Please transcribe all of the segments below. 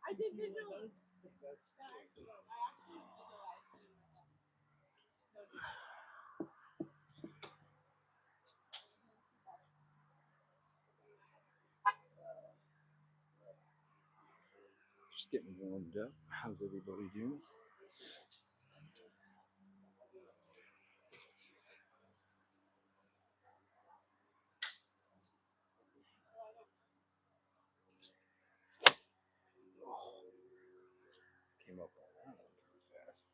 I did visualize. Just getting warmed up. How's everybody doing? Came up on that one pretty fast.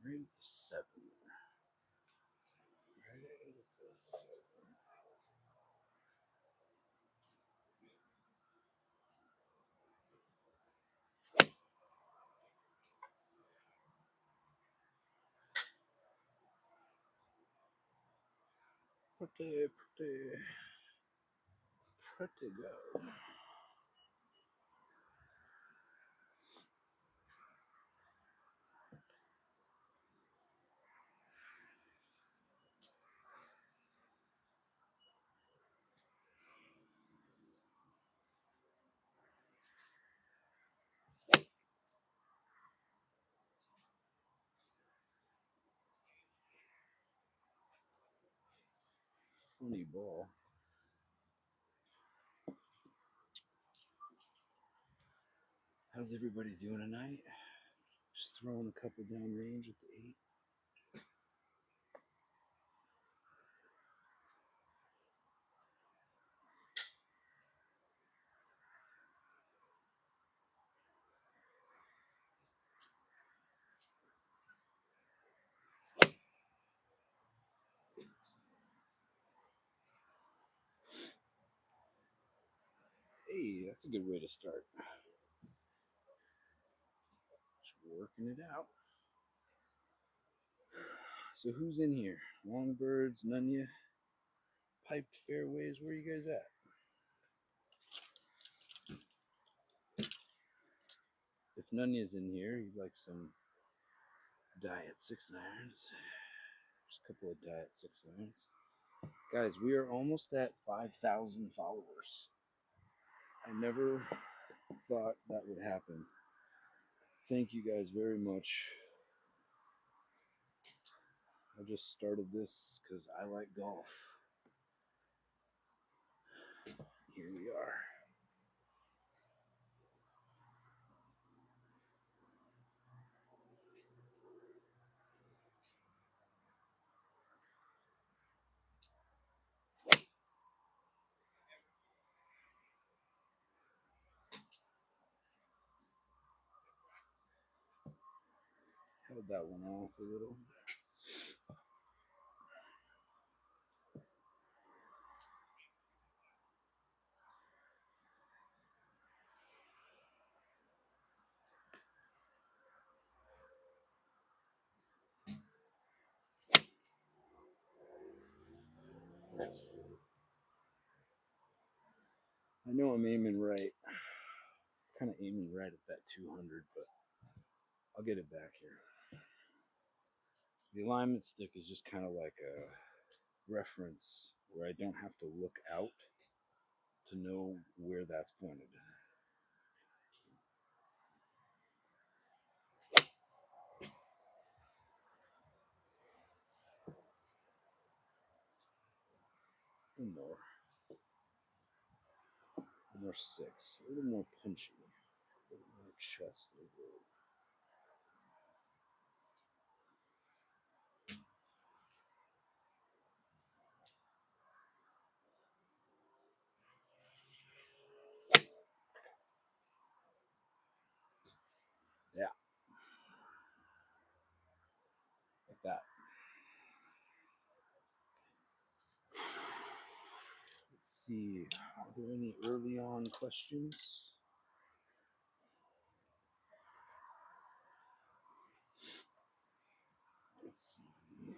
Right at the 7. Right at the 7. Pretty go. Funny ball. How's everybody doing tonight? Just throwing a couple down range at the 8. Hey, that's a good way to start. Just working it out. So who's in here? Longbirds, Nunya, Piped Fairways, where are you guys at? If Nunya's in here, you'd like some Diet 6-irons. Just a couple of Diet 6-irons. Guys, we are almost at 5,000 followers. I never thought that would happen. Thank you guys very much. I just started this because I like golf. Here we are. Held that one off a little. I know I'm aiming right. Kind of aiming right at that 200, but I'll get it back here. The alignment stick is just kind of like a reference where I don't have to look out to know where that's pointed. One more. One more 6. A little more punchy. A little more chest over. Yeah, like that. Let's see, are there any early on questions? Let's see.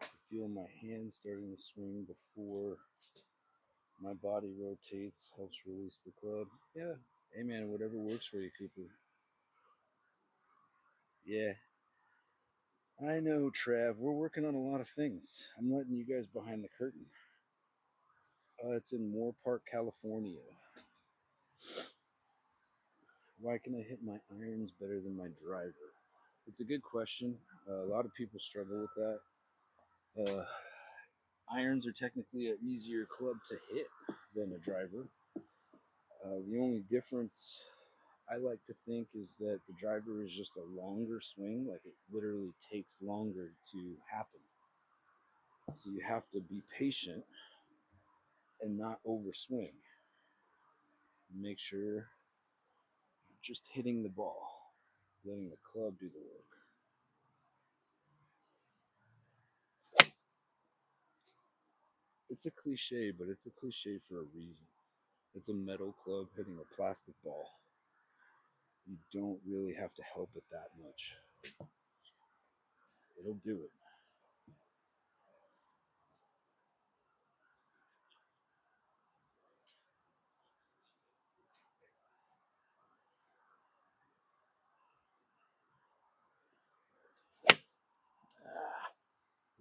I feel my hands starting to swing before my body rotates, helps release the club. Yeah. Hey man, whatever works for you, Cooper. Yeah. I know, Trav. We're working on a lot of things. I'm letting you guys behind the curtain. It's in Moore Park, California. Why can I hit my irons better than my driver? It's a good question. A lot of people struggle with that. Irons are technically an easier club to hit than a driver. The only difference I like to think is that the driver is just a longer swing, like it literally takes longer to happen. So you have to be patient and not overswing. Make sure you're just hitting the ball, letting the club do the work. It's a cliche, but it's a cliche for a reason. It's a metal club hitting a plastic ball. You don't really have to help it that much. It'll do it.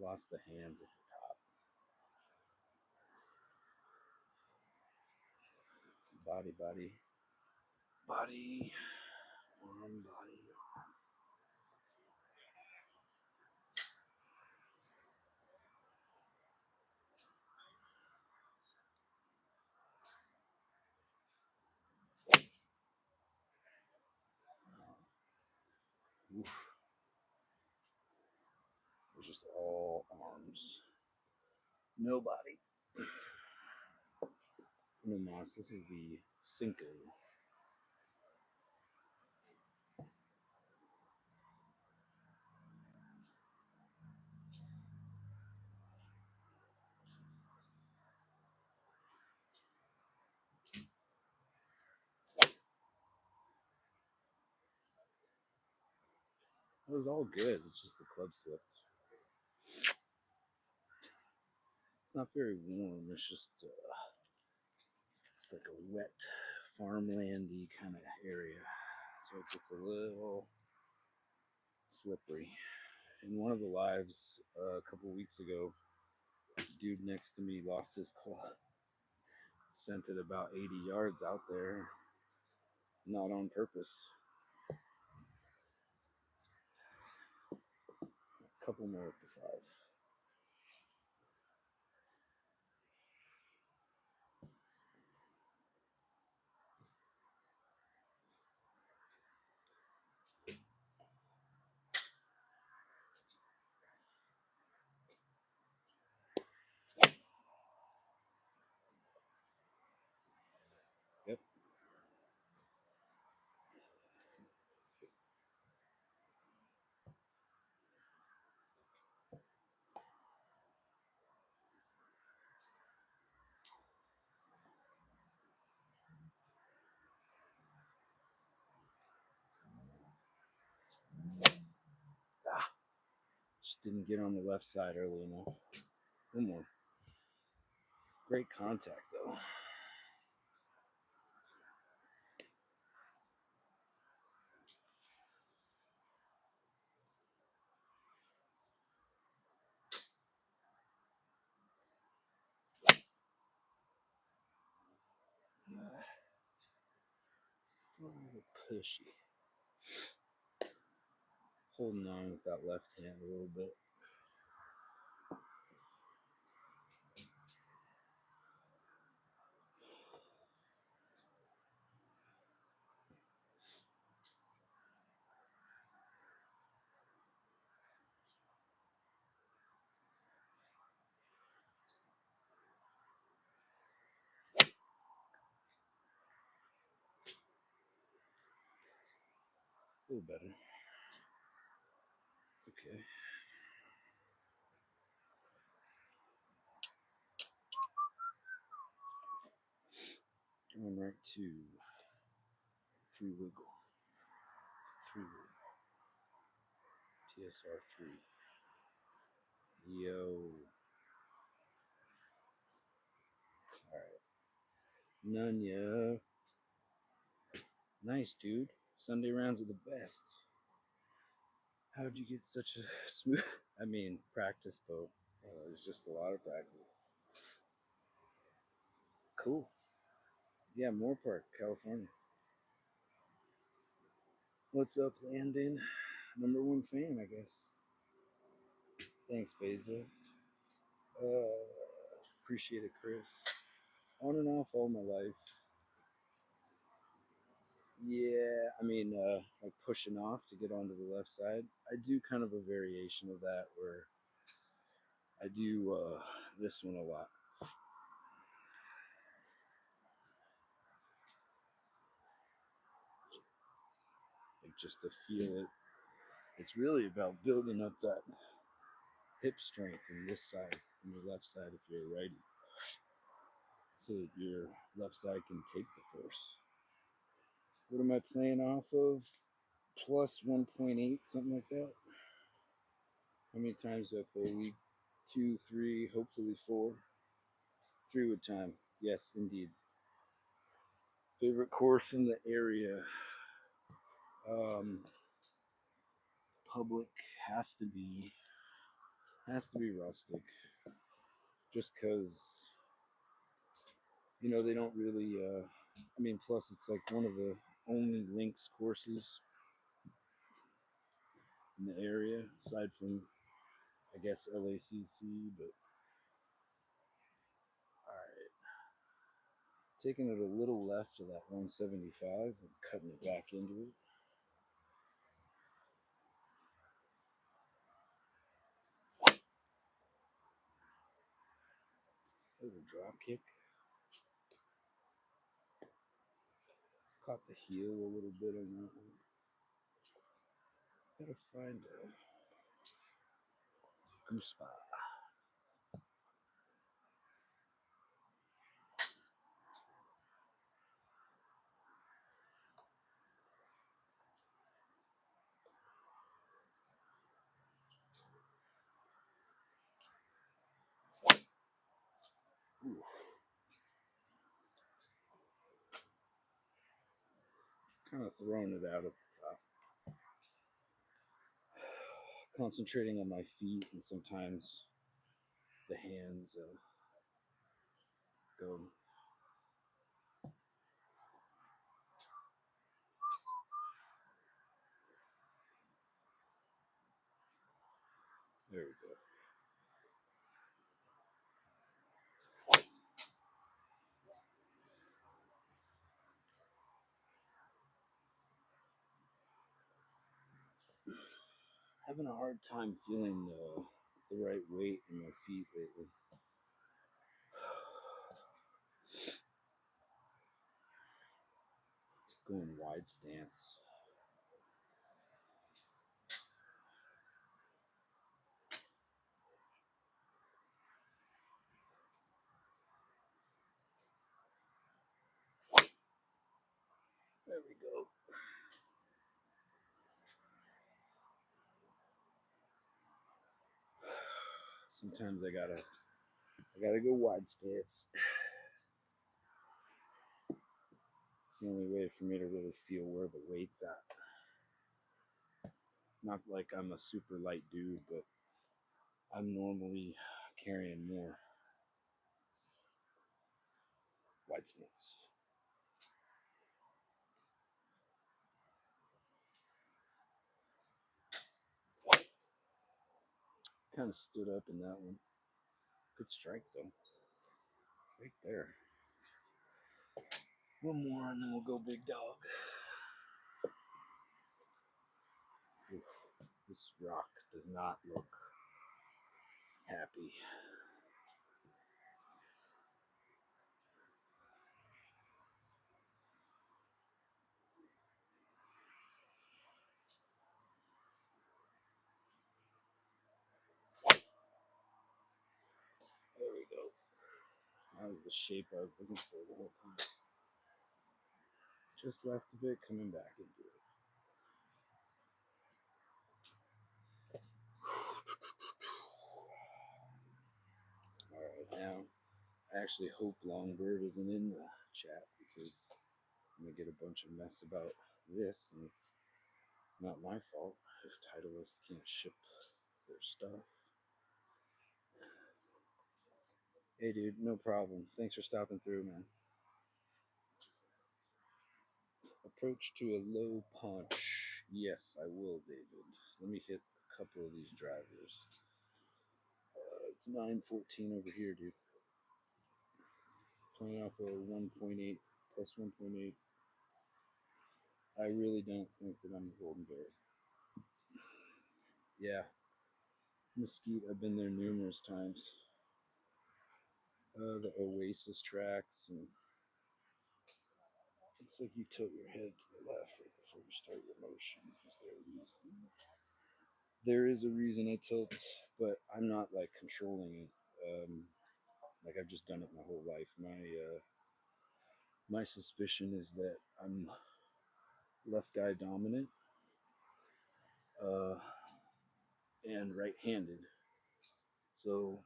Lost the hands at the top. Body, body, body, arm, body, arm. Oof. It's just all arms. No body. No mas. This is the Cinco. It was all good. It's just the club slipped. It's not very warm. It's just it's like a wet farmlandy kind of area, so it gets a little slippery. In one of the lives a couple weeks ago, the dude next to me lost his club. Sent it about 80 yards out there, not on purpose. A couple more up to 5. Yep. Just didn't get on the left side early enough. One more. Great contact though. Still a little pushy. Holding on with that left hand a little bit. A little better. It's okay. Going right to 3 wiggle. 3 wiggle. TSR3. Yo. Alright. None, yeah. Nice, dude. Sunday rounds are the best. How'd you get such a smooth? I mean, practice, but it's just a lot of practice. Cool. Yeah, Moore Park, California. What's up, Landon? #1 fan, I guess. Thanks, Beza. Appreciate it, Chris. On and off all my life. Yeah, I mean, like pushing off to get onto the left side. I do kind of a variation of that where I do this one a lot. Like just to feel it. It's really about building up that hip strength in this side, on your left side if you're a righty, so that your left side can take the force. What am I playing off of? Plus 1.8, something like that. How many times do I play a week? 2, 3, hopefully 4. 3 wood time. Yes, indeed. Favorite course in the area? Public has to be rustic. Just because, you know, they don't really, I mean, plus it's like one of the only links courses in the area, aside from, I guess, LACC, but alright. Taking it a little left to that 175 and cutting it back into it. There's a drop kick. Caught the heel a little bit on that one. Gotta find a goose spot. Ooh. Kind of throwing it out of concentrating on my feet, and sometimes the hands go. There we go. Having a hard time feeling the right weight in my feet lately. Going wide stance. There we go. Sometimes I gotta go wide stance. It's the only way for me to really feel where the weight's at. Not like I'm a super light dude, but I'm normally carrying more. Wide stance. Kind of stood up in that one. Good strike though. Right there. One more and then we'll go big dog. Oof, this rock does not look happy. That was the shape I was looking for the whole time. Just left a bit, coming back into it. Alright, now I actually hope Longbird isn't in the chat because I'm going to get a bunch of mess about this, and it's not my fault if Titleists can't ship their stuff. Hey dude, no problem. Thanks for stopping through, man. Approach to a low punch. Yes, I will, David. Let me hit a couple of these drivers. It's 9:14 over here, dude. Playing off a 1.8 plus 1.8. I really don't think that I'm a golden bear. Yeah. Mesquite, I've been there numerous times. The Oasis tracks, and looks like you tilt your head to the left right before you start your motion. Is there a reason? There is a reason I tilt, but I'm not like controlling it. Like I've just done it my whole life. My suspicion is that I'm left eye dominant and right-handed. So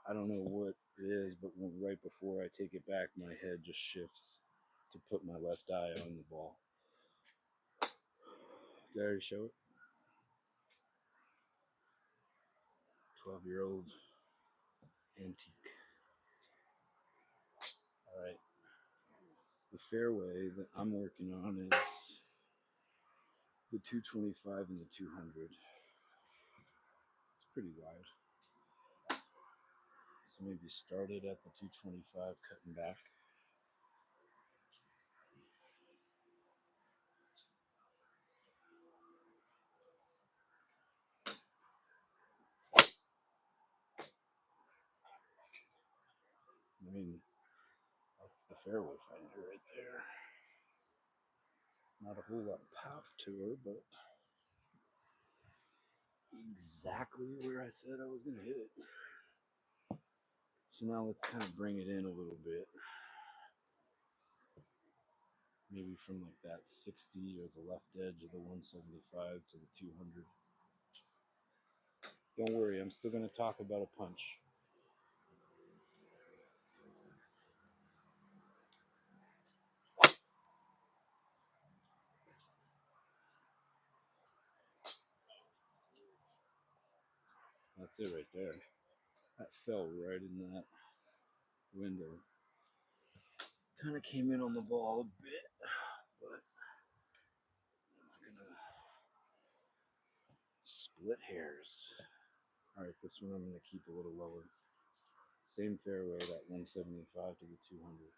I don't know what it is, but right before I take it back, my head just shifts to put my left eye on the ball. Did I already show it? 12-year-old antique. All right. The fairway that I'm working on is the 225 and the 200. It's pretty wide. So maybe started at the 225, cutting back. I mean, that's the fairway finder right there. Not a whole lot of pop to her, but exactly where I said I was going to hit it. So now let's kind of bring it in a little bit. Maybe from like that 60 or the left edge of the 175 to the 200. Don't worry, I'm still going to talk about a punch. That's it right there. That fell right in that window. Kind of came in on the ball a bit, but I'm going to split hairs. All right, this one I'm going to keep a little lower. Same fairway, that 175 to the 200.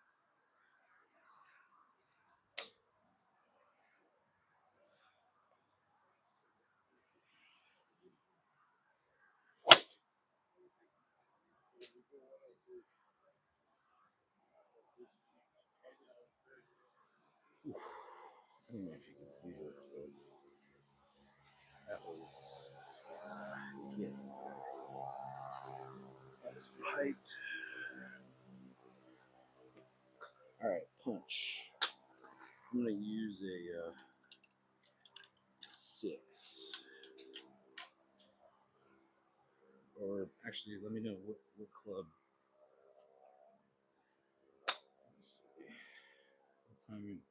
I don't know if you can see this, but that was yes, that was piped. All right, punch. I'm gonna use a 6, or actually, let me know what club. Let's see. What time?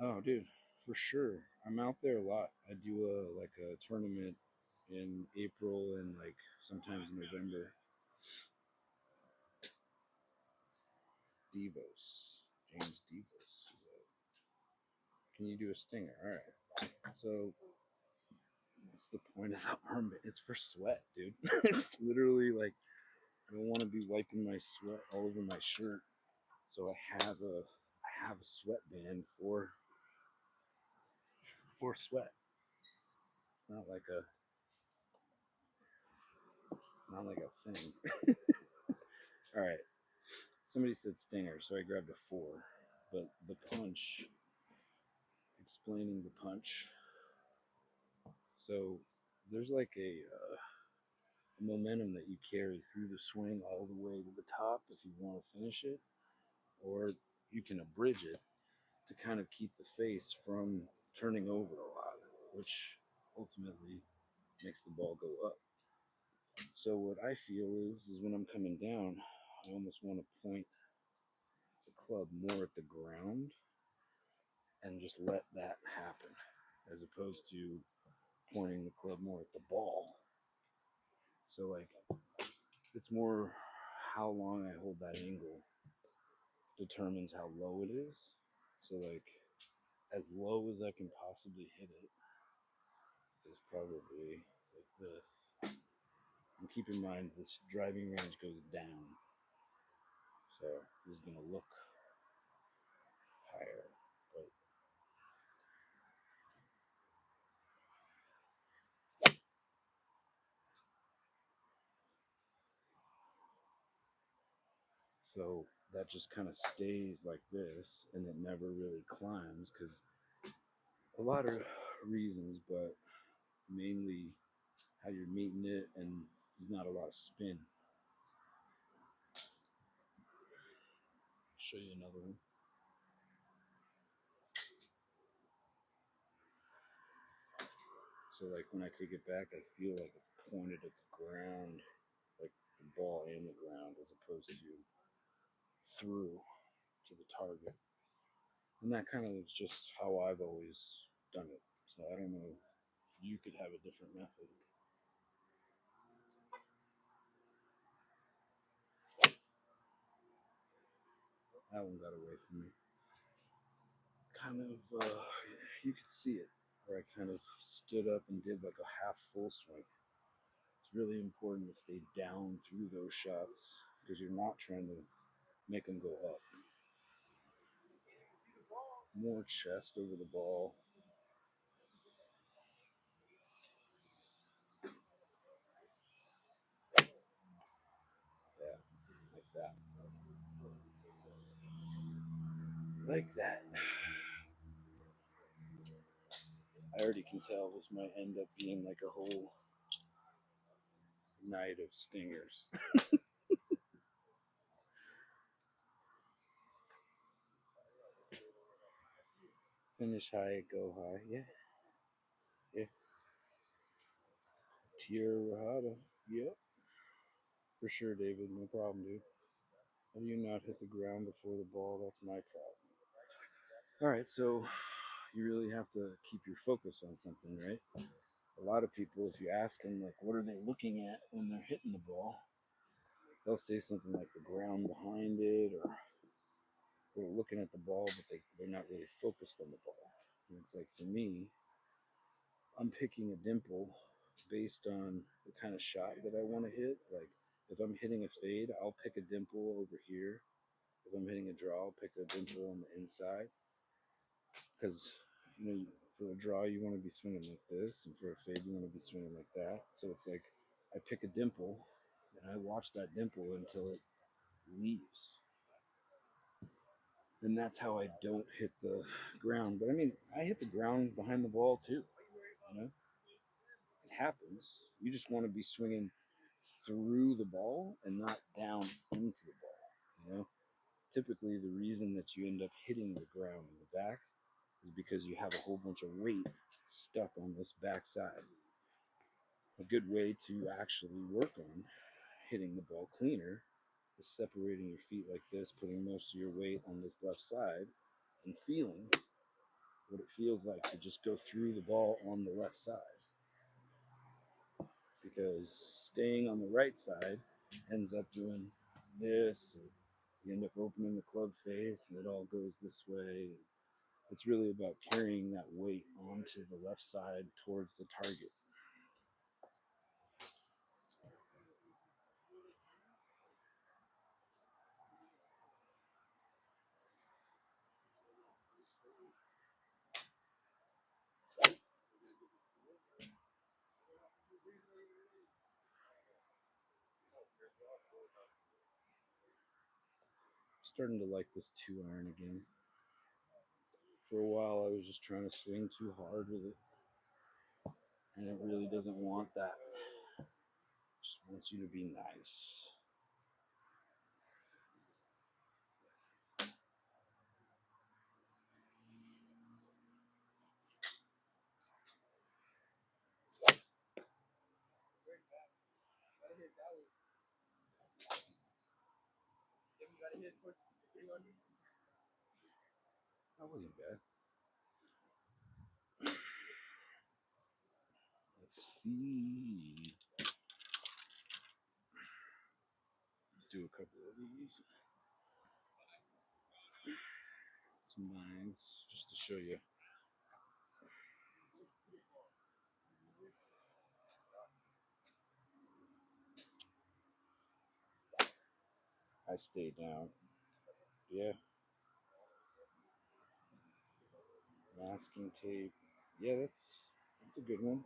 Oh, dude, for sure. I'm out there a lot. I do a tournament in April and like sometimes November. Devos, James Devos. Can you do a stinger? All right. So what's the point of the armband? It's for sweat, dude. It's literally like I don't want to be wiping my sweat all over my shirt. So I have a sweatband for sweat. It's not like a thing. All right. Somebody said stinger, so I grabbed a 4. But the punch, explaining the punch. So there's like momentum that you carry through the swing all the way to the top if you want to finish it, or you can abridge it to kind of keep the face from turning over a lot, which ultimately makes the ball go up. So what I feel is when I'm coming down, I almost want to point the club more at the ground and just let that happen, as opposed to pointing the club more at the ball. So like, it's more how long I hold that angle determines how low it is. So like, as low as I can possibly hit it is probably like this. And keep in mind this driving range goes down, so this is gonna look higher, but so that just kind of stays like this, and it never really climbs because a lot of reasons, but mainly how you're meeting it, and there's not a lot of spin. Show you another one. So like when I take it back, I feel like it's pointed at the ground, like the ball and the ground, as opposed to through to the target. And that kind of is just how I've always done it. So I don't know, you could have a different method. That one got away from me. Kind of, you could see it, where I kind of stood up and did like a half full swing. It's really important to stay down through those shots because you're not trying to make them go up. More chest over the ball. Yeah, like that. Like that. I already can tell this might end up being like a whole night of stingers. Finish high, go high. Yeah, yeah. Tier Rahada. Yep. For sure, David. No problem, dude. How do you not hit the ground before the ball? That's my problem. All right, so you really have to keep your focus on something, right? A lot of people, if you ask them, like, what are they looking at when they're hitting the ball? They'll say something like the ground behind it, or they're looking at the ball, but they're not really focused on the ball. And it's like, for me, I'm picking a dimple based on the kind of shot that I want to hit. Like, if I'm hitting a fade, I'll pick a dimple over here. If I'm hitting a draw, I'll pick a dimple on the inside. Because, for a draw, you want to be swinging like this, and for a fade, you want to be swinging like that. So it's like, I pick a dimple, and I watch that dimple until it leaves. And that's how I don't hit the ground. But I mean, I hit the ground behind the ball too. It happens. You just want to be swinging through the ball and not down into the ball. Typically, the reason that you end up hitting the ground in the back is because you have a whole bunch of weight stuck on this back side. A good way to actually work on hitting the ball cleaner is separating your feet like this, putting most of your weight on this left side, and feeling what it feels like to just go through the ball on the left side. Because staying on the right side ends up doing this, and you end up opening the club face, and it all goes this way. It's really about carrying that weight onto the left side towards the target. Starting to like this 2-iron again. For a while, I was just trying to swing too hard with it, and it really doesn't want that. Just wants you to be nice. That wasn't bad. Let's see. Do a couple of these. Some nines, just to show you. I stay down. Yeah. Masking tape. Yeah, that's a good one.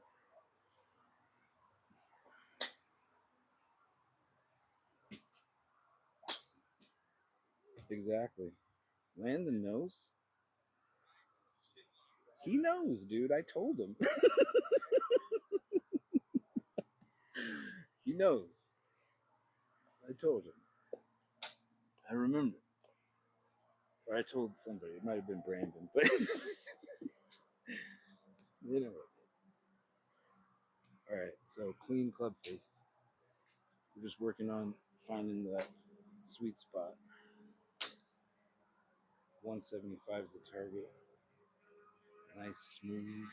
Exactly. Landon knows. He knows, dude. I told him. He knows. I told him. I remember. Or I told somebody. It might have been Brandon, but you know. All right. So clean club face. We're just working on finding that sweet spot. 175 is the target. Nice smooth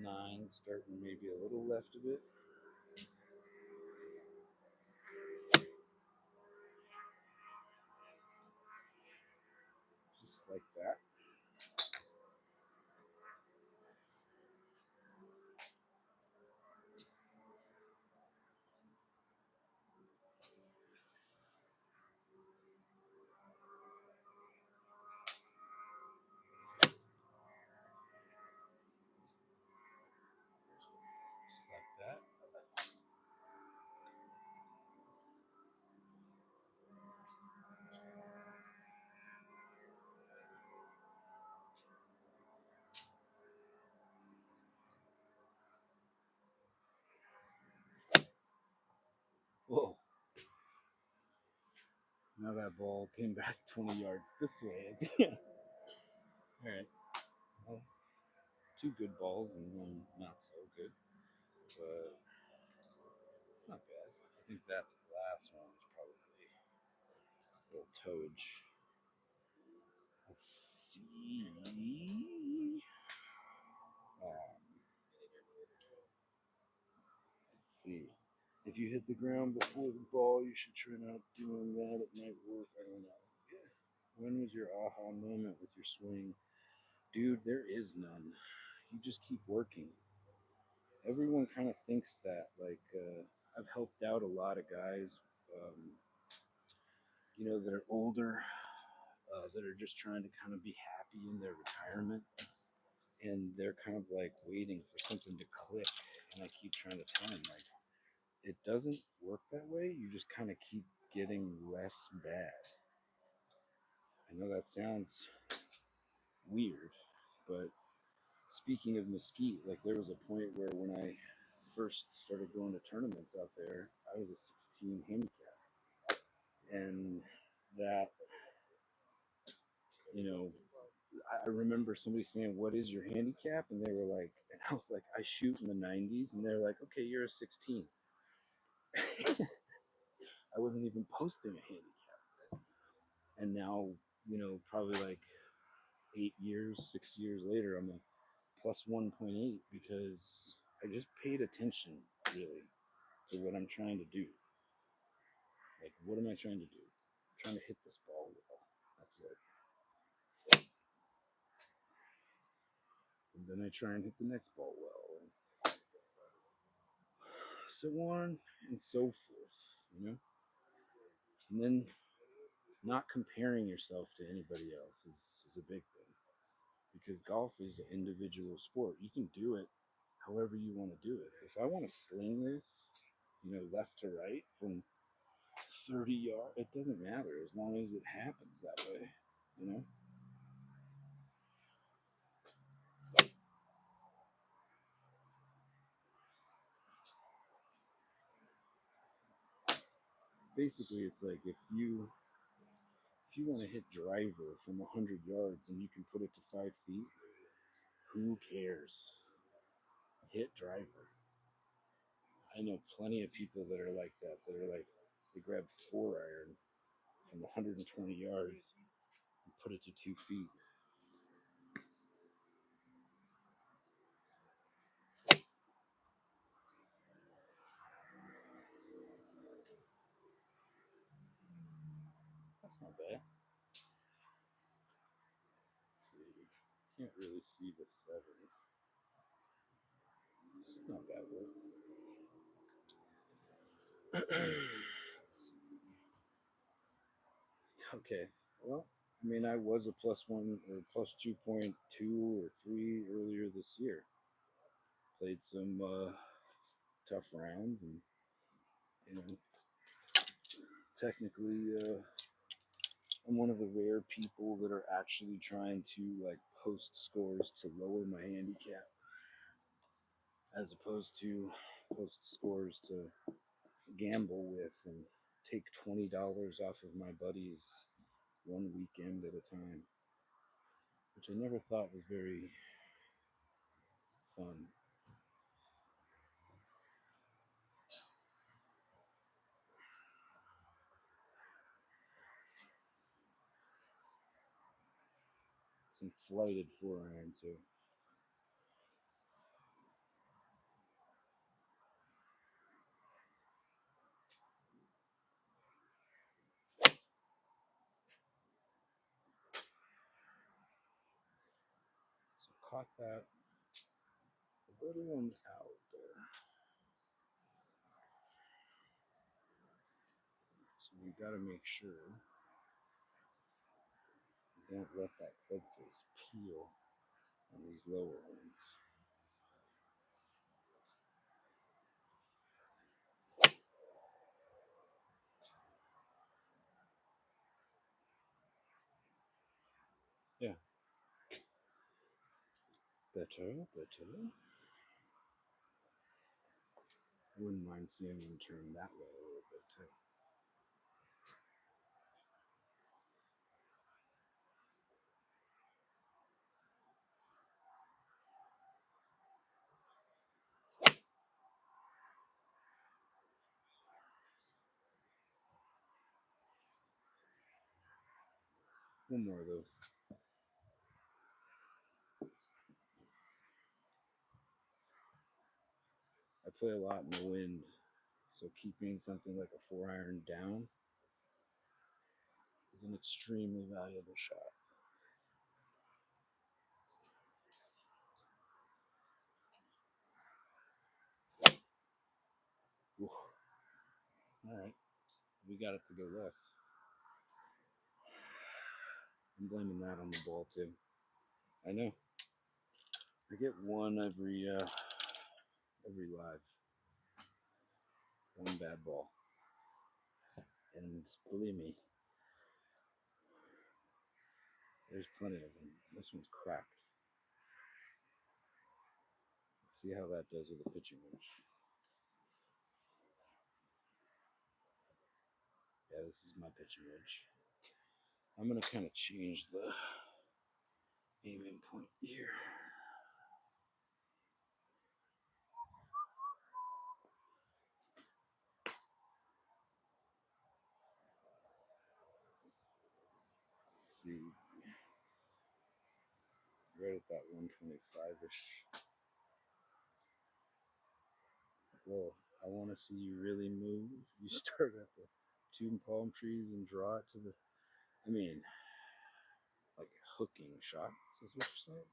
9, starting maybe a little left of it. Just like that. Just like that. Whoa. Now that ball came back 20 yards this way. All right. Well, 2 good balls and 1 not so good. But it's not bad. I think that last one was probably a little toge. Let's see. Let's see. If you hit the ground before the ball, you should try not doing that. It might work. I don't know. When was your aha moment with your swing? Dude, there is none. You just keep working. Everyone kind of thinks that. Like, I've helped out a lot of guys, that are older, that are just trying to kind of be happy in their retirement. And they're kind of like waiting for something to click. And I keep trying to tell them, like, it doesn't work that way. You just kind of keep getting less bad. I know that sounds weird, but speaking of mesquite, like there was a point where when I first started going to tournaments out there, I was a 16 handicap. And that, I remember somebody saying, "What is your handicap?" And they were like, and I was like, "I shoot in the 90s." And they're like, "Okay, you're a 16." I wasn't even posting a handicap. And now, probably like 6 years later, I'm a plus 1.8 because I just paid attention really to what I'm trying to do. Like, what am I trying to do? I'm trying to hit this ball well. That's it. And then I try and hit the next ball well. And so on and so forth. And then not comparing yourself to anybody else is a big thing. Because golf is an individual sport. You can do it however you want to do it. If I want to sling this, left to right from 30 yards, it doesn't matter as long as it happens that way. basically it's like if you want to hit driver from 100 yards and you can put it to 5 feet, who cares? Hit driver. I know plenty of people that are like that. That are like they grab 4-iron from 120 yards and put it to 2 feet. That's not bad. Let's see, can't really see the 7. It's not bad work. Okay. Well, I mean, I was a +1 or +2.2 or 3 earlier this year. Played some tough rounds, and you know, technically, I'm one of the rare people that are actually trying to like post scores to lower my handicap, as opposed to post scores to gamble with and take $20 off of my buddies one weekend at a time, which I never thought was very fun. Some flighted 4-iron too. So caught that a little one out there. So we got to make sure we don't let that club face peel on these lower ones. Yeah. Better, better. Wouldn't mind seeing them turn that way a little bit too. One more of those. I play a lot in the wind, so keeping something like a 4-iron down is an extremely valuable shot. Oof. All right, we got it to go left. I'm blaming that on the ball too. I know. I get one every live. One bad ball. And believe me, there's plenty of them. This one's cracked. Let's see how that does with the pitching wedge. Yeah, this is my pitching wedge. I'm going to kind of change the aiming point here. Let's see. Right at that 125-ish. Well, I want to see you really move. You start at the 2 palm trees and draw it to the... I mean, like hooking shots is what you're saying?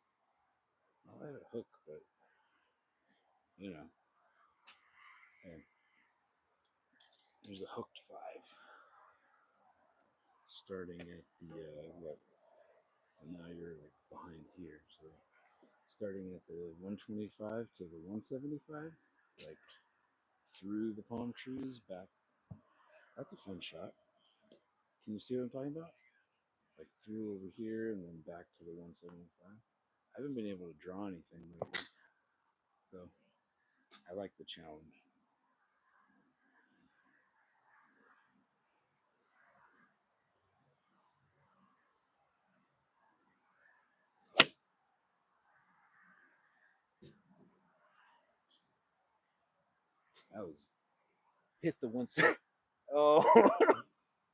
I had a hook, but, you know. And there's a hooked 5. Starting at the, what? And now you're like behind here. So starting at the 125 to the 175, like through the palm trees back. That's a fun shot. Can you see what I'm talking about? Like through over here and then back to the 175. I haven't been able to draw anything lately, so I like the challenge. I was hit the one side. Oh,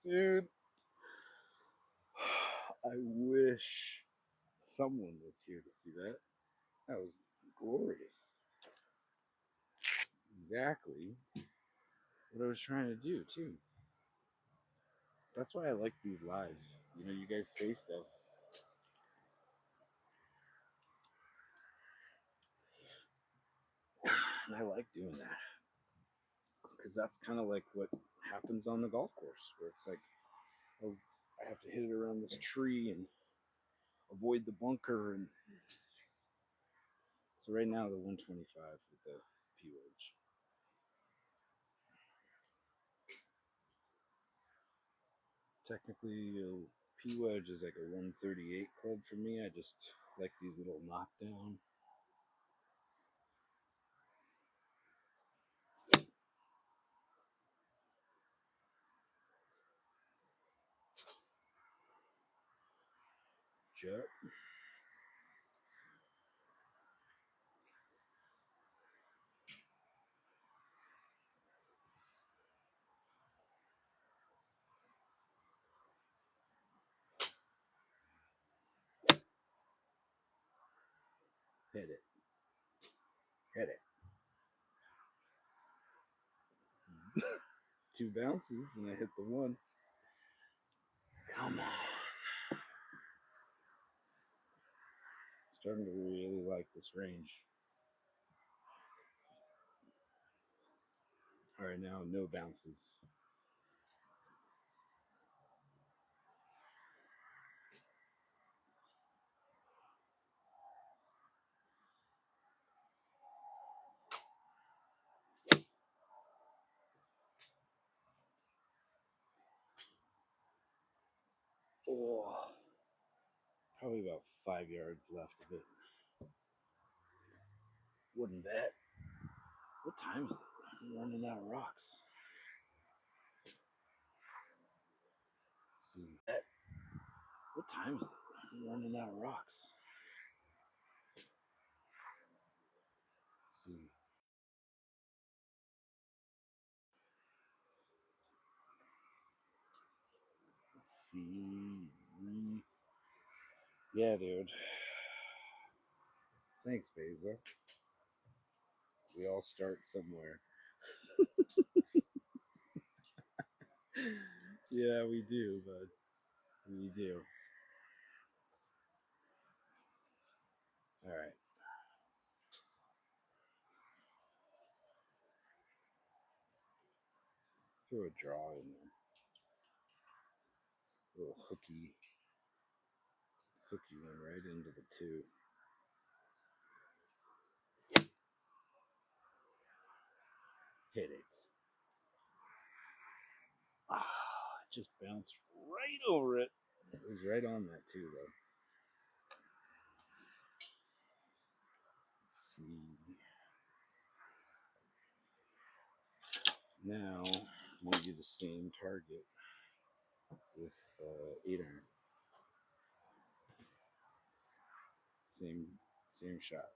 dude. I wish someone was here to see that. That was glorious. Exactly what I was trying to do, too. That's why I like these lives. You know, you guys say stuff. And I like doing that. Because that's kind of like what happens on the golf course, where it's like, oh, I have to hit it around this tree and avoid the bunker. And so right now, the 125 with the P wedge. Technically, P wedge is like a 138 club for me. I just like these little knockdown. Jet. Hit it. Hit it. 2 bounces and I hit the one. Come on. Starting to really like this range. All right, now no bounces. Oh, probably about 5 yards left of it. Wouldn't bet. What time is it? I'm running out of rocks. Let's see. What time is it? I'm running out of rocks. Let's see. Let's see. Yeah, dude. Thanks, Beza. We all start somewhere. Yeah, we do, bud. We do. All right. Throw a draw in there. A little hooky one right into the 2. Hit it. Ah, it just bounced right over it. It was right on that too, though. Let's see. Now I'm gonna do the same target with 8 iron. Same shot.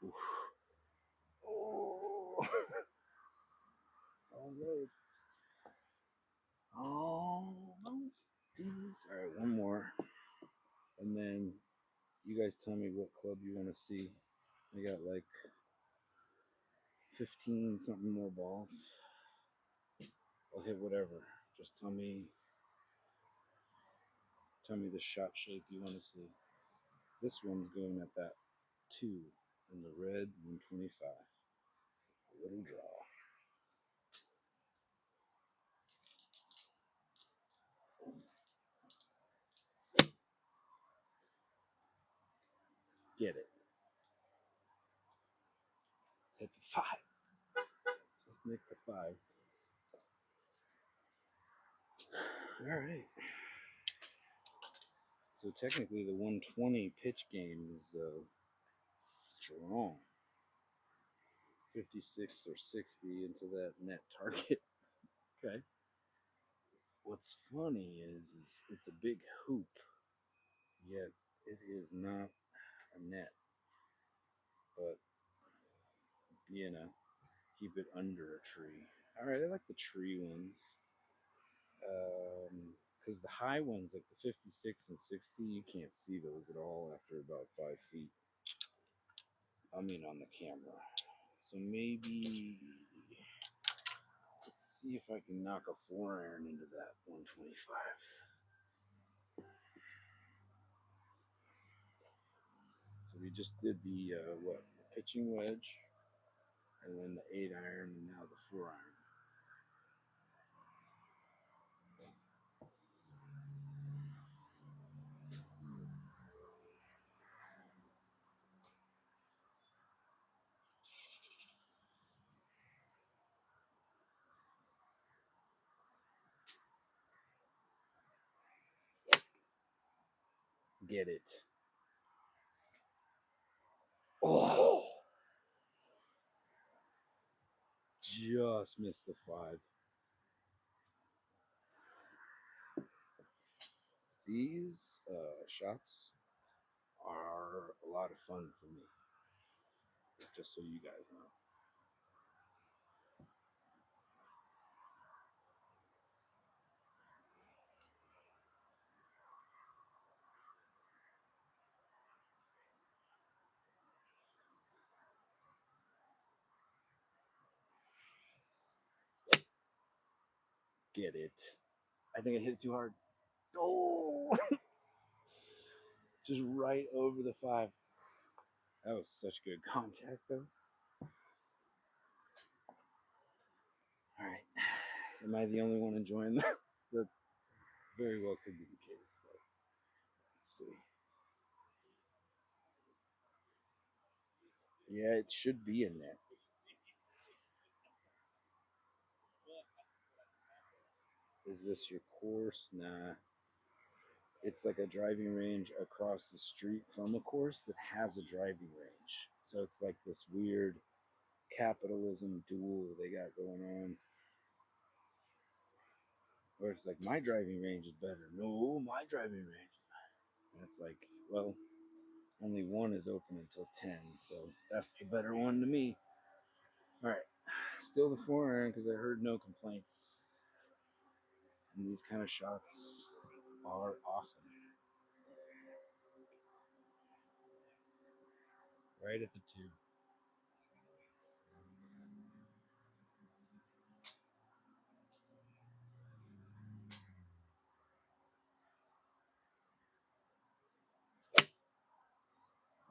Oof. Oh, almost. Almost. All right, one more, and then you guys tell me what club you want to see. I got like 15 something more balls. I'll hit whatever. Just tell me the shot shape you want to see. This one's going at that 2 in the red 125. A little draw. Get it. It's a 5. Let's make the 5. All right. So technically, the 120 pitch game is strong. 56 or 60 into that net target. Okay. What's funny is it's a big hoop, yet it is not a net. But, you know, keep it under a tree. All right, I like the tree ones. Because the high ones, like the 56 and 60, you can't see those at all after about 5 feet. I mean, on the camera. So maybe, let's see if I can knock a 4-iron into that 125. So we just did the, the pitching wedge, and then the 8-iron, and now the 4-iron. Get it. Oh! Just missed the 5. These shots are a lot of fun for me, just so you guys know. Get it. I think I hit it too hard. Oh! Just right over the 5. That was such good contact, though. All right. Am I the only one enjoying that? That very well could be the case. So let's see. Yeah, it should be a net. Is this your course? Nah. It's like a driving range across the street from a course that has a driving range. So it's like this weird capitalism duel they got going on. Or it's like, my driving range is better. No, my driving range. And it's like, well, only one is open until 10, so that's the better one to me. All right, still the 4-iron because I heard no complaints. And these kind of shots are awesome. Right at the 2.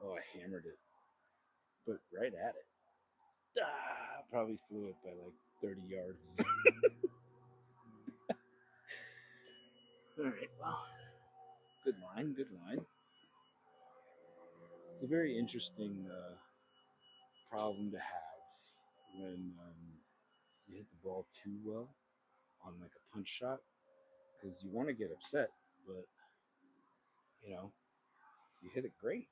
Oh, I hammered it, but right at it. Probably flew it by like 30 yards. All right, well, good line, good line. It's a very interesting problem to have when you hit the ball too well on like a punch shot, because you want to get upset, but you know, you hit it great.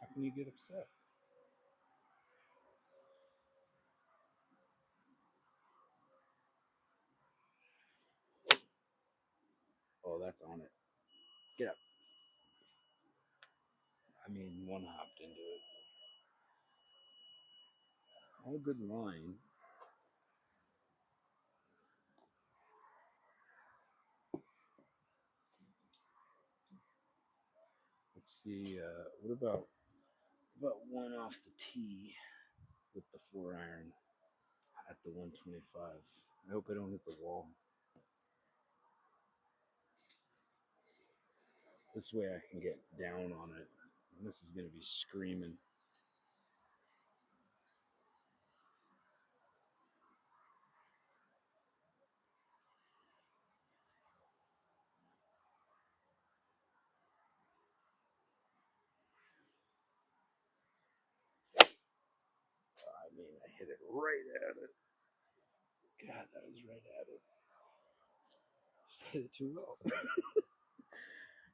How can you get upset? Oh, that's on it. Get up. I mean, one hopped into it. All good line. Let's see. What about one off the tee with the 4-iron at the 125? I hope I don't hit the wall. This way I can get down on it. And this is going to be screaming. mean, I hit it right at it. God, that was right at it. Just hit it too well.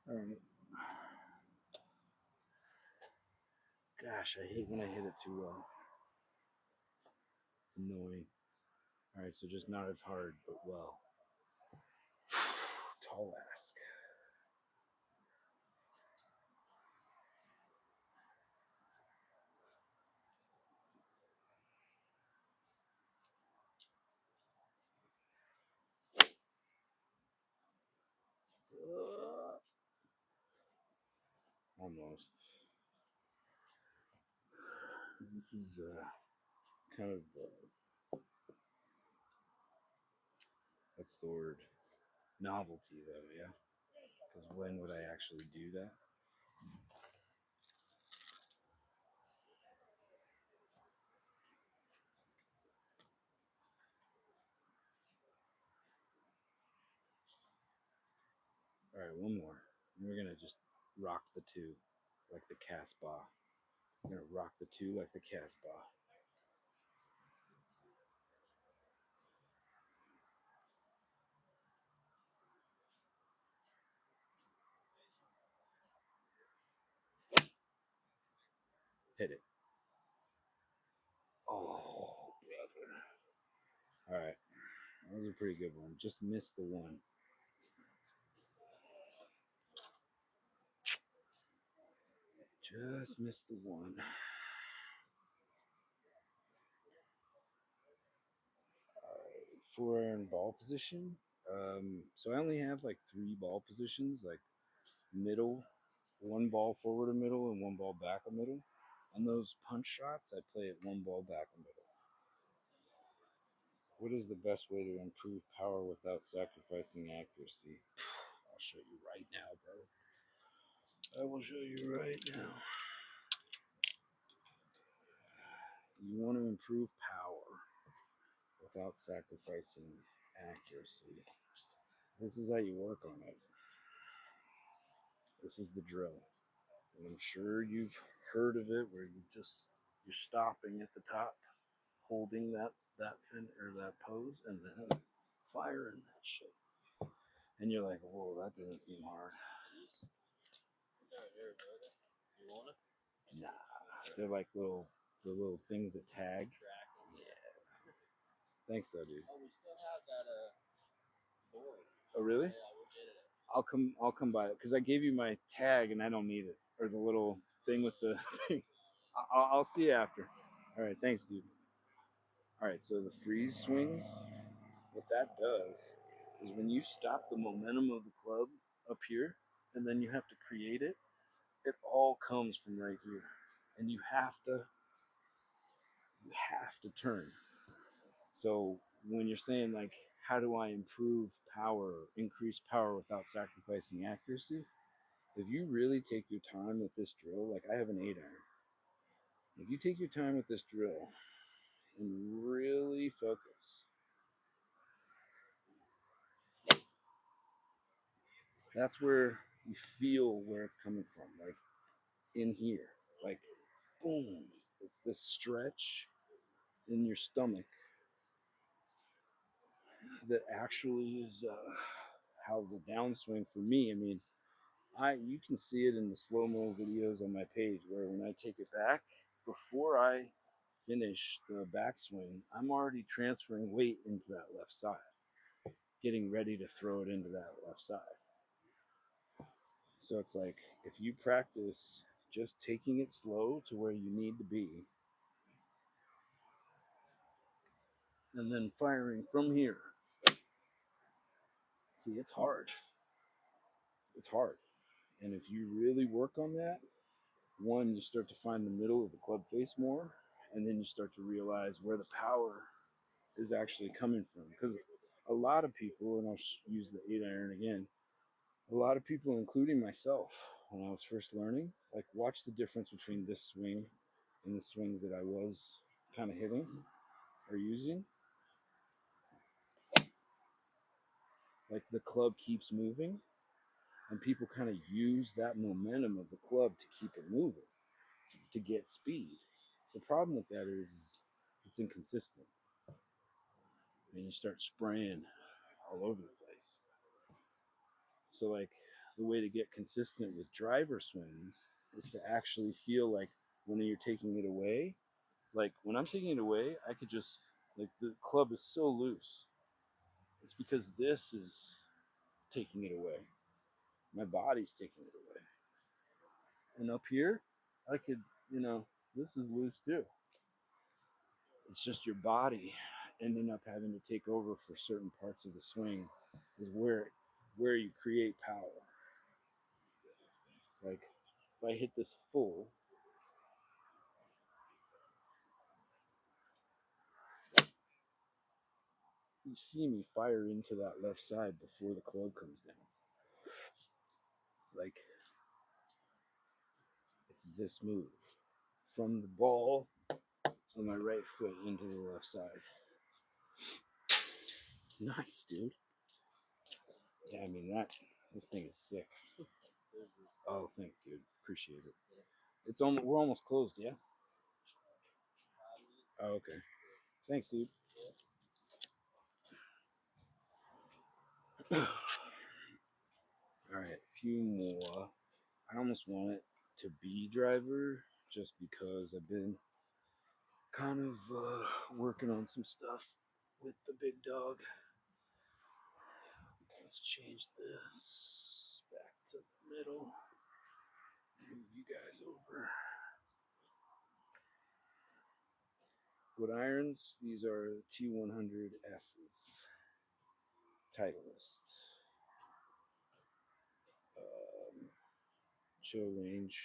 All right. Gosh, I hate when I hit it too well. It's annoying. All right, so just not as hard, but well. Tall ask. Almost. This is kind of what's the word? Novelty, though, yeah. Because when would I actually do that? All right, one more. And we're gonna just rock the two, like the Casbah. We're gonna rock the two like the Casbah. Hit it. Oh, brother. All right, that was a pretty good one. Just missed the one. Just missed the one. 4-iron ball position. So I only have like 3 ball positions, like middle, 1 ball forward of middle, and 1 ball back of middle. On those punch shots, I play it 1 ball back of middle. What is the best way to improve power without sacrificing accuracy? I'll show you right now, bro. I will show you right now. You want to improve power without sacrificing accuracy. This is how you work on it. This is the drill. And I'm sure you've heard of it where you're stopping at the top, holding that fin or that pose, and then firing that shit. And you're like, whoa, that doesn't seem hard. You want it? Nah. They're like the little things that tag. Yeah. Thanks though, dude. Oh, we still have that board. Oh really? Yeah, we did it. I'll come by it because I gave you my tag and I don't need it, or the little thing with the thing. I'll see you after. All right, thanks, dude. All right, so the freeze swings, what that does is when you stop the momentum of the club up here, and then you have to create it, it all comes from right here, and you have to turn. So when you're saying like, how do I improve power, increase power without sacrificing accuracy? If you really take your time with this drill, like I have an 8-iron. If you take your time with this drill and really focus, that's where you feel where it's coming from, like in here, like boom. It's this stretch in your stomach that actually is how the downswing for me. I mean, you can see it in the slow mo videos on my page where when I take it back, before I finish the backswing, I'm already transferring weight into that left side, getting ready to throw it into that left side. So it's like if you practice just taking it slow to where you need to be, and then firing from here. See, it's hard. It's hard. And if you really work on that, one, you start to find the middle of the club face more, and then you start to realize where the power is actually coming from. Because a lot of people, and I'll use the 8-iron again, a lot of people, including myself, when I was first learning, like watch the difference between this swing and the swings that I was kind of hitting or using. Like the club keeps moving, and people kind of use that momentum of the club to keep it moving, to get speed. The problem with that is it's inconsistent. And you start spraying all over the place. So like the way to get consistent with driver swings is to actually feel like when you're taking it away, like when I'm taking it away, I could just, like the club is so loose. It's because this is taking it away. My body's taking it away. And up here, I could, this is loose too. It's just your body ending up having to take over for certain parts of the swing is where you create power. Like if I hit this full, you see me fire into that left side before the club comes down. Like it's this move from the ball on my right foot into the left side. Nice, dude. Yeah, I mean this thing is sick. Oh, thanks, dude. Appreciate it. We're almost closed, yeah? Oh, okay. Thanks, dude. All right, a few more. I almost want it to be driver just because I've been kind of working on some stuff with the big dog. Let's change this back to the middle. Move you guys over. Wood irons, these are T100S's. Titleist. Show range.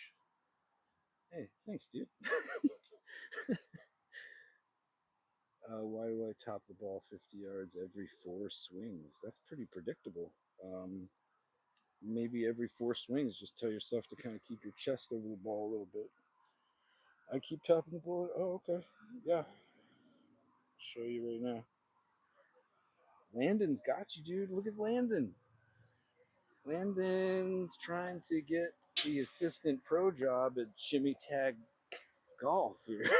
Hey, thanks, dude. Why do I top the ball 50 yards every 4 swings? That's pretty predictable. Maybe every 4 swings, just tell yourself to kind of keep your chest over the ball a little bit. I keep topping the ball. Oh, okay. Yeah. Show you right now. Landon's got you, dude. Look at Landon. Landon's trying to get the assistant pro job at Jimmy Tag Golf here.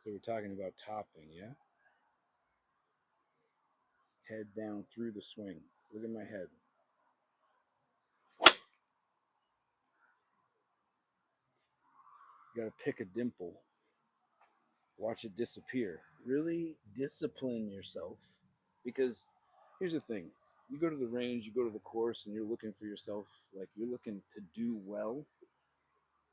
So we're talking about topping, yeah? Head down through the swing. Look at my head. You gotta pick a dimple. Watch it disappear. Really discipline yourself. Because here's the thing. You go to the range, you go to the course, and you're looking for yourself, like you're looking to do well.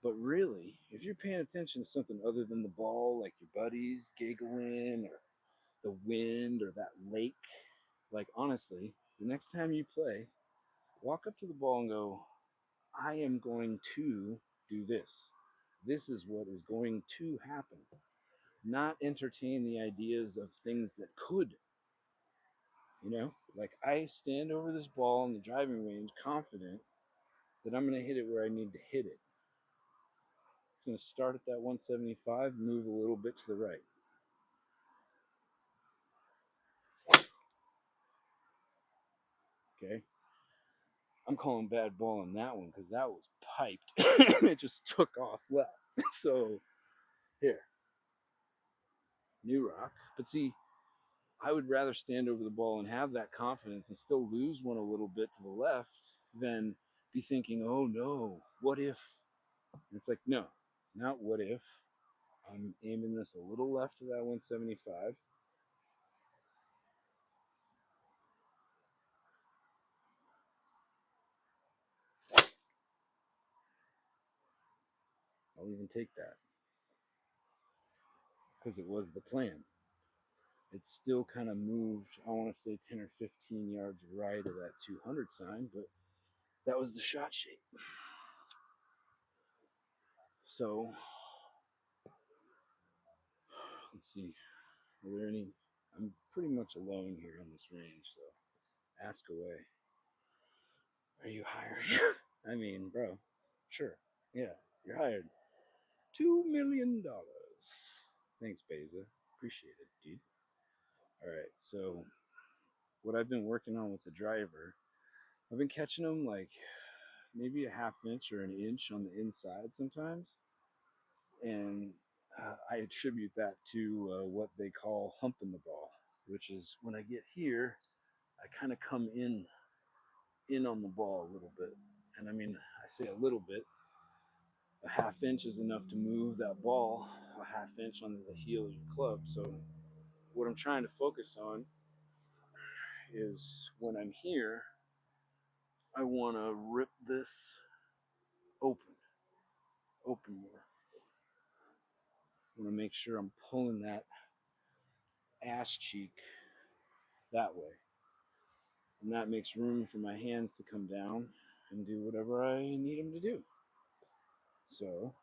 But really, if you're paying attention to something other than the ball, like your buddies giggling or the wind or that lake, like honestly, the next time you play, walk up to the ball and go, I am going to do this. This is what is going to happen. Not entertain the ideas of things that could. Like I stand over this ball in the driving range confident that I'm going to hit it where I need to hit it. It's going to start at that 175, move a little bit to the right. Okay. I'm calling bad ball on that one because that was piped. It just took off left. So, here. New rock. But see, I would rather stand over the ball and have that confidence and still lose one a little bit to the left than be thinking, oh no, what if? And it's like, no, not what if. I'm aiming this a little left of that 175. I'll even take that because it was the plan. It still kind of moved, I want to say 10 or 15 yards right of that 200 sign, but that was the shot shape. So, let's see. Are there any? I'm pretty much alone here on this range, so ask away. Are you hiring? I mean, bro, sure. Yeah, you're hired. $2 million. Thanks, Beza. Appreciate it, dude. All right, so what I've been working on with the driver I've been catching them like maybe a half inch or an inch on the inside sometimes. And I attribute that to what they call humping the ball, which is when I get here, I kind of come in on the ball a little bit. And I mean, I say a little bit. A half inch is enough to move that ball a half inch on the heel of your club. So what I'm trying to focus on is when I'm here, I want to rip this open more. I want to make sure I'm pulling that ass cheek that way. And that makes room for my hands to come down and do whatever I need them to do. So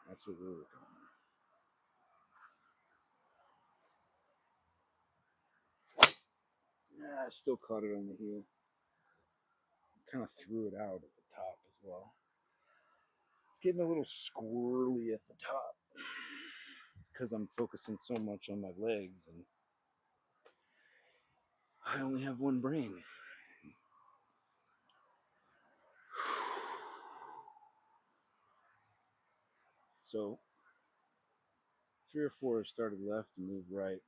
that's what we're working on. I still caught it on the heel. Kind of threw it out at the top as well. It's getting a little squirrely at the top. It's because I'm focusing so much on my legs and I only have one brain. So 3 or 4 have started left and moved right.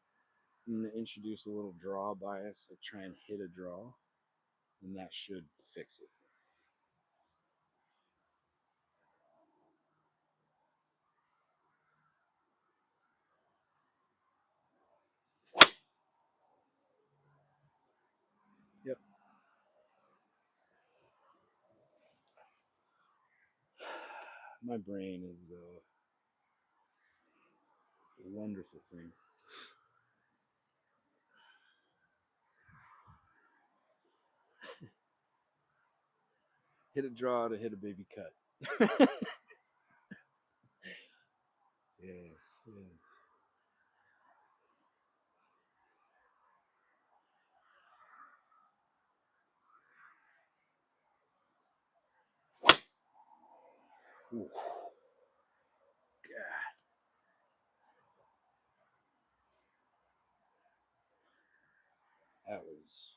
I'm going to introduce a little draw bias. I try and hit a draw, and that should fix it. Yep. My brain is a wonderful thing. Hit a draw to hit a baby cut. Yes, yes. Ooh. God. That was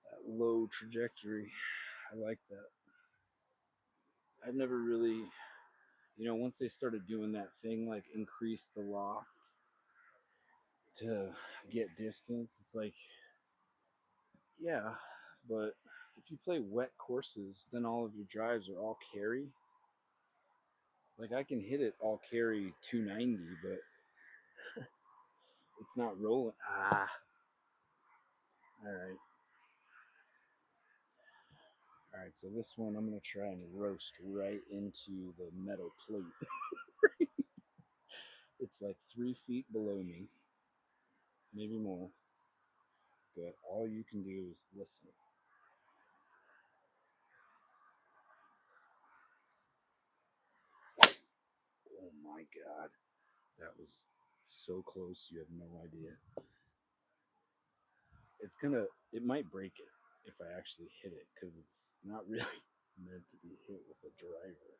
that low trajectory. I like that. I've never really, once they started doing that thing, like increase the loft to get distance, it's like, yeah, but if you play wet courses, then all of your drives are all carry. Like I can hit it all carry 290, but it's not rolling. Ah, all right. All right, so this one I'm going to try and roast right into the metal plate. It's like 3 feet below me, maybe more. But all you can do is listen. Oh my God. That was so close, you have no idea. It might break it if I actually hit it, because it's not really meant to be hit with a driver.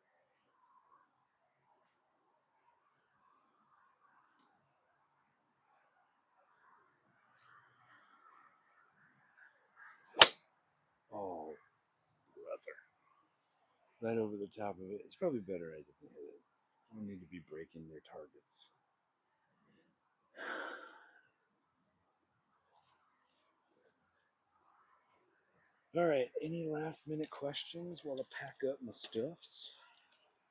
Oh, brother. Right over the top of it. It's probably better I didn't hit it. I don't need to be breaking their targets. All right, any last minute questions while I pack up my stuffs?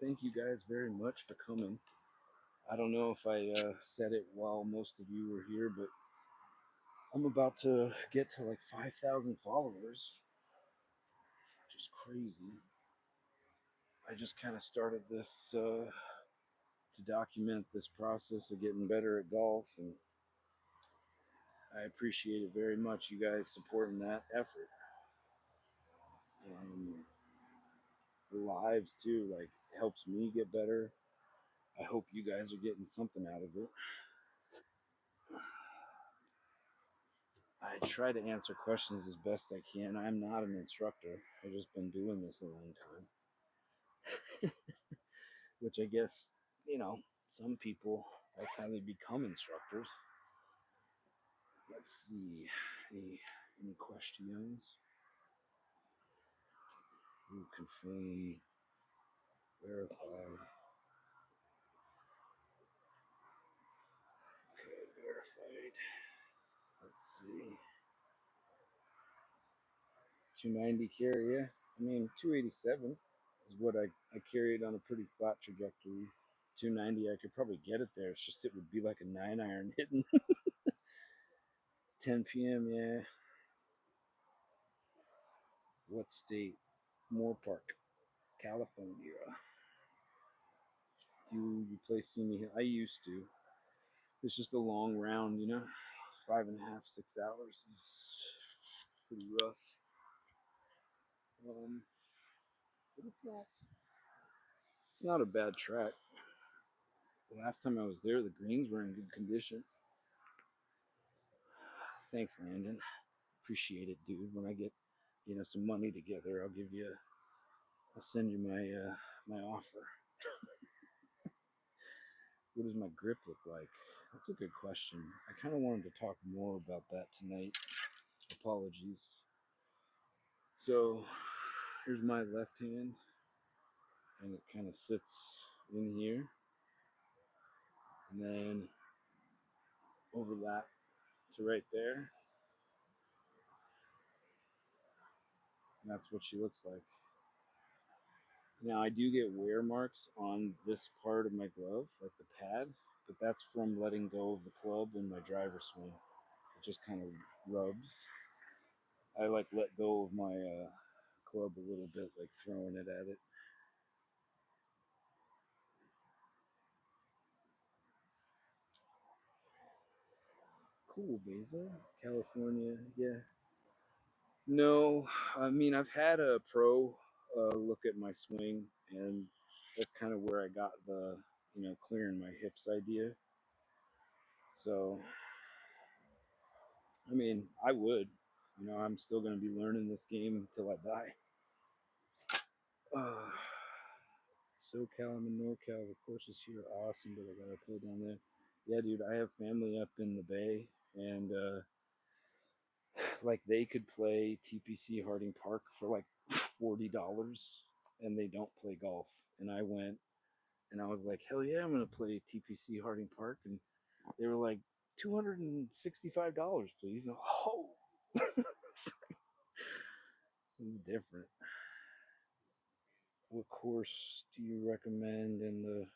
Thank you guys very much for coming. I don't know if I said it while most of you were here, but I'm about to get to like 5,000 followers, which is crazy. I just kind of started this to document this process of getting better at golf, and I appreciate it very much, you guys supporting that effort. The lives too, like, helps me get better. I hope you guys are getting something out of it. I try to answer questions as best I can. I'm not an instructor. I've just been doing this a long time. Which I guess, some people, that's how they become instructors. Let's see. Any questions? We'll confirm, verify. Okay, verified. Let's see. 290 carry, yeah. I mean, 287 is what I carried on a pretty flat trajectory. 290, I could probably get it there. It's just it would be like a 9-iron hitting. 10 p.m., yeah. What state? Moore Park, California. Do you play Simi Hill? I used to. It's just a long round, you know. 5.5, 6 hours is pretty rough. But it's not a bad track. The last time I was there, the greens were in good condition. Thanks, Landon. Appreciate it, dude. When I get, some money together, I'll send you my offer. What does my grip look like? That's a good question. I kind of wanted to talk more about that tonight. Apologies. So here's my left hand, and it kind of sits in here, and then overlap to right there. And that's what she looks like. Now I do get wear marks on this part of my glove, like the pad, but that's from letting go of the club in my driver swing. It just kind of rubs. I like let go of my club a little bit, like throwing it at it. Cool, Beza. California, yeah. No, I mean, I've had a pro look at my swing, and that's kind of where I got the, clearing my hips idea. So, I mean, I would. I'm still going to be learning this game until I die. SoCal, I'm in NorCal. The courses here are awesome, but I got to play down there. Yeah, dude, I have family up in the Bay, and like they could play TPC Harding Park for like $40, and they don't play golf. And I went, and I was like, hell yeah, I'm gonna play TPC Harding Park, and they were like $265, please. And oh, it's different. What course do you recommend in the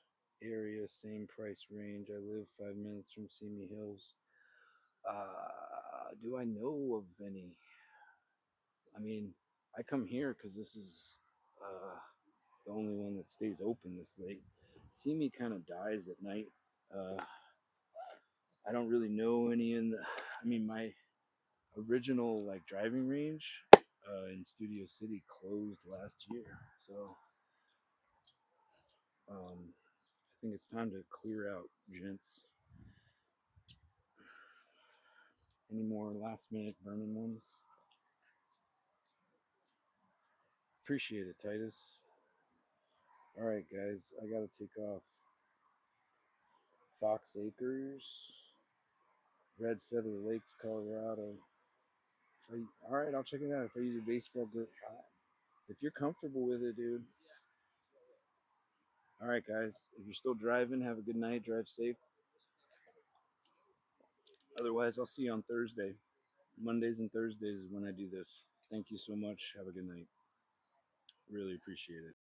area? Same price range. I live 5 minutes from Simi Hills. Do I know of any? I mean, I come here because this is the only one that stays open this late. Simi kind of dies at night. I don't really know any in the. I mean, my original like driving range in Studio City closed last year, so I think it's time to clear out, gents. Any more last minute burning ones? Appreciate it, Titus. All right, guys, I gotta take off. Fox Acres, Red Feather Lakes, Colorado. All right, I'll check it out. If I use a baseball grip, if you're comfortable with it, dude. All right, guys. If you're still driving, have a good night. Drive safe. Otherwise, I'll see you on Thursday. Mondays and Thursdays is when I do this. Thank you so much. Have a good night. Really appreciate it.